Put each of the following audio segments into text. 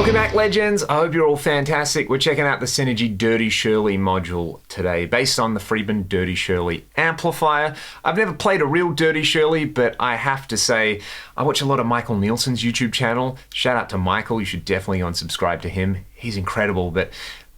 Welcome back, legends. I hope you're all fantastic. We're checking out the Synergy Dirty Shirley module today, based on the Friedman Dirty Shirley amplifier. I've never played a real Dirty Shirley, but I have to say, I watch a lot of Michael Nielsen's YouTube channel. Shout out to Michael. You should definitely unsubscribe to him. He's incredible, but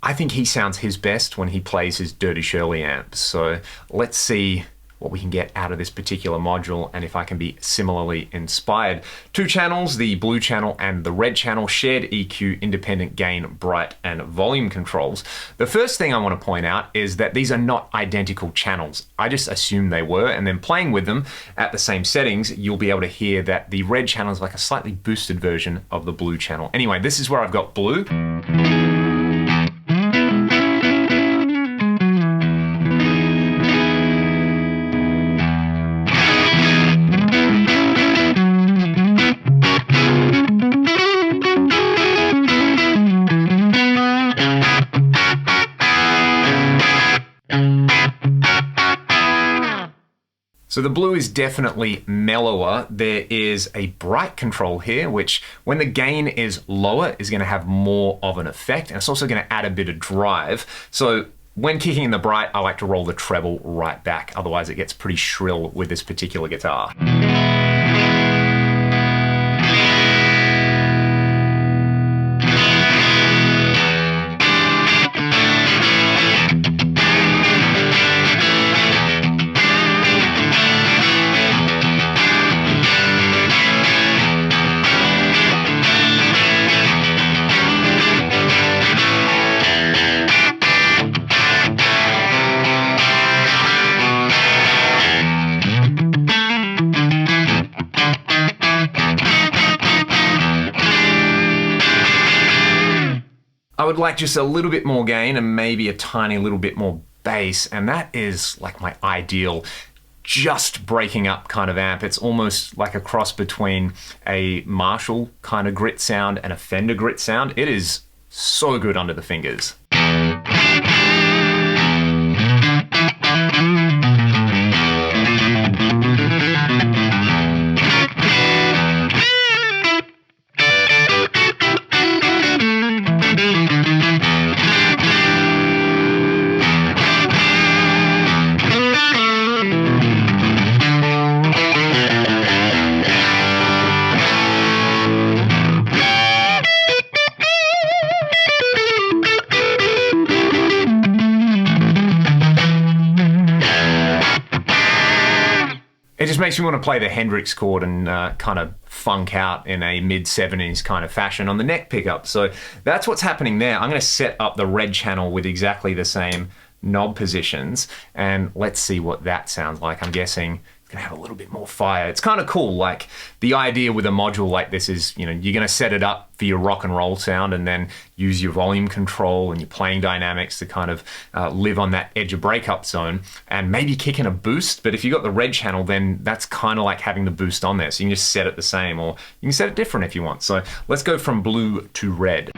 I think he sounds his best when he plays his Dirty Shirley amps. So let's see what we can get out of this particular module and if I can be similarly inspired. Two channels, the blue channel and the red channel, shared EQ, independent gain, bright, and volume controls. The first thing I want to point out is that these are not identical channels. I just assumed they were, and then playing with them at the same settings, you'll be able to hear that the red channel is like a slightly boosted version of the blue channel. Anyway, this is where I've got blue. So the blue is definitely mellower. There is a bright control here, which when the gain is lower is going to have more of an effect, and it's also going to add a bit of drive. So when kicking in the bright, I like to roll the treble right back. Otherwise it gets pretty shrill with this particular guitar. I would like just a little bit more gain and maybe a tiny little bit more bass, and that is like my ideal just breaking up kind of amp. It's almost like a cross between a Marshall kind of grit sound and a Fender grit sound. It is so good under the fingers. It just makes me want to play the Hendrix chord and kind of funk out in a mid-70s kind of fashion on the neck pickup. So that's what's happening there. I'm going to set up the red channel with exactly the same knob positions, and let's see what that sounds like. I'm guessing it's going to have a little bit more fire. It's kind of cool. Like, the idea with a module like this is, you know, you're going to set it up for your rock and roll sound and then use your volume control and your playing dynamics to kind of live on that edge of breakup zone and maybe kick in a boost. But if you got the red channel, then that's kind of like having the boost on there. So you can just set it the same, or you can set it different if you want. So let's go from blue to red.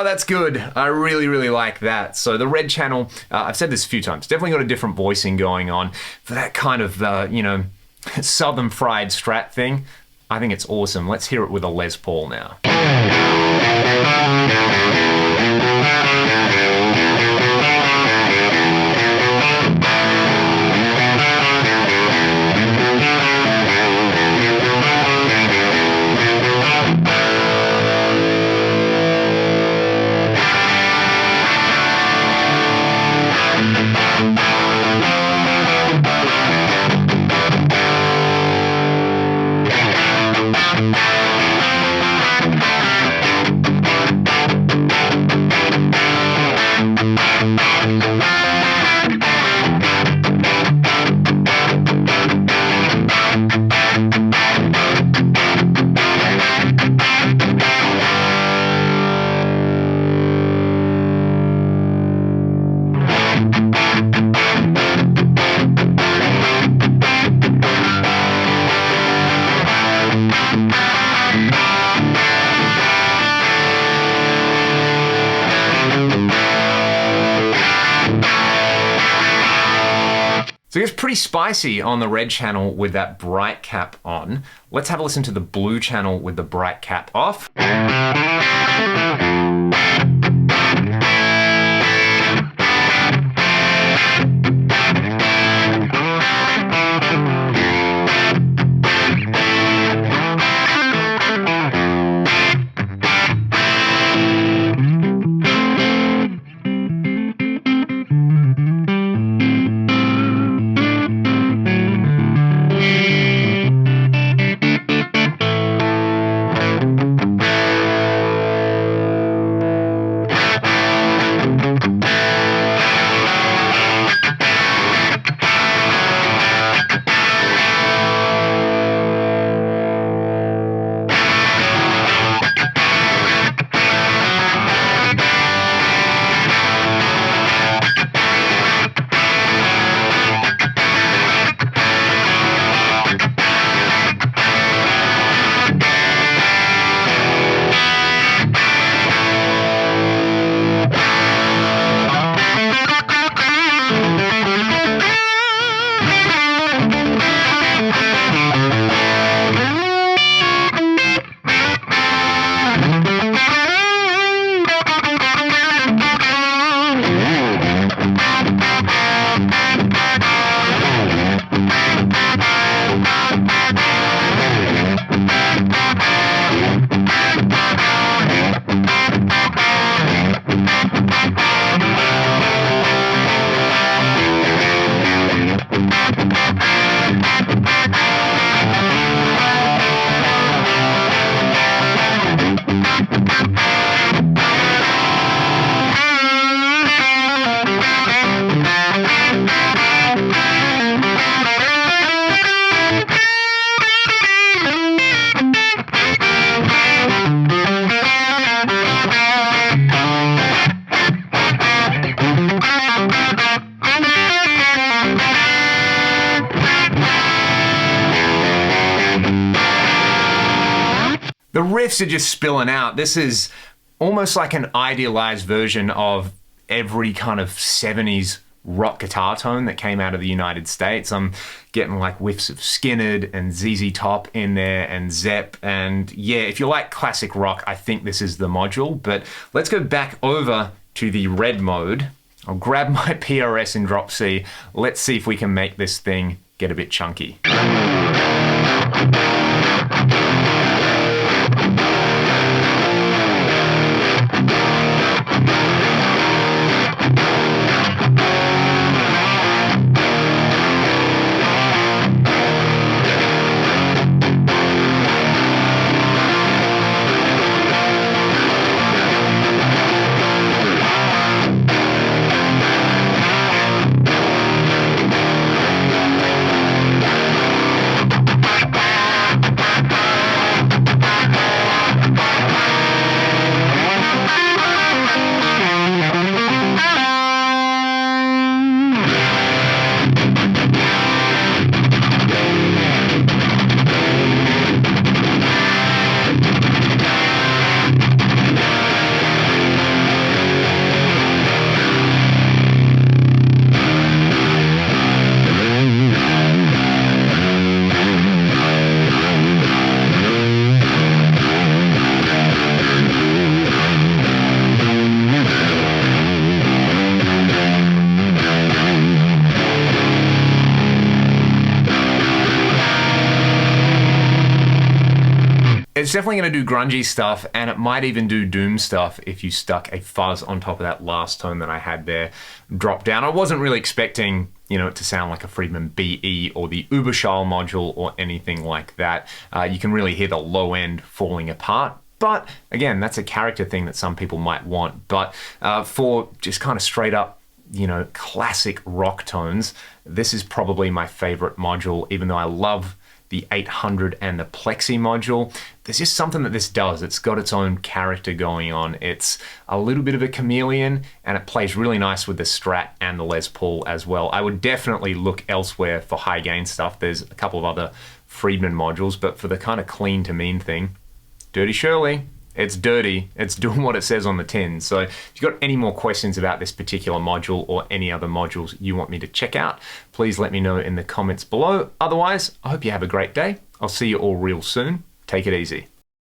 That's good. I really, really like that. So the red channel, I've said this a few times, definitely got a different voicing going on for that kind of, you know, southern fried Strat thing. I think it's awesome. Let's hear it with a Les Paul now. So it's pretty spicy on the red channel with that bright cap on. Let's have a listen to the blue channel with the bright cap off. The riffs are just spilling out. This is almost like an idealized version of every kind of 70s rock guitar tone that came out of the United States. I'm getting like whiffs of Skynyrd and ZZ Top in there and Zepp. And yeah, if you like classic rock, I think this is the module. But let's go back over to the red mode. I'll grab my PRS in drop C. Let's see if we can make this thing get a bit chunky. It's definitely going to do grungy stuff, and it might even do doom stuff if you stuck a fuzz on top of that last tone that I had there drop down. I wasn't really expecting, you know, it to sound like a Friedman BE or the Überschall module or anything like that. You can really hear the low end falling apart. But again, that's a character thing that some people might want. But for just kind of straight up, you know, classic rock tones, this is probably my favorite module, even though I love the 800 and the Plexi module. There's just something that this does. It's got its own character going on. It's a little bit of a chameleon, and it plays really nice with the Strat and the Les Paul as well. I would definitely look elsewhere for high gain stuff. There's a couple of other Friedman modules, but for the kind of clean to mean thing, Dirty Shirley, It's dirty. It's doing what it says on the tin. So if you've got any more questions about this particular module or any other modules you want me to check out, please let me know in the comments below. Otherwise, I hope you have a great day. I'll see you all real soon. Take it easy.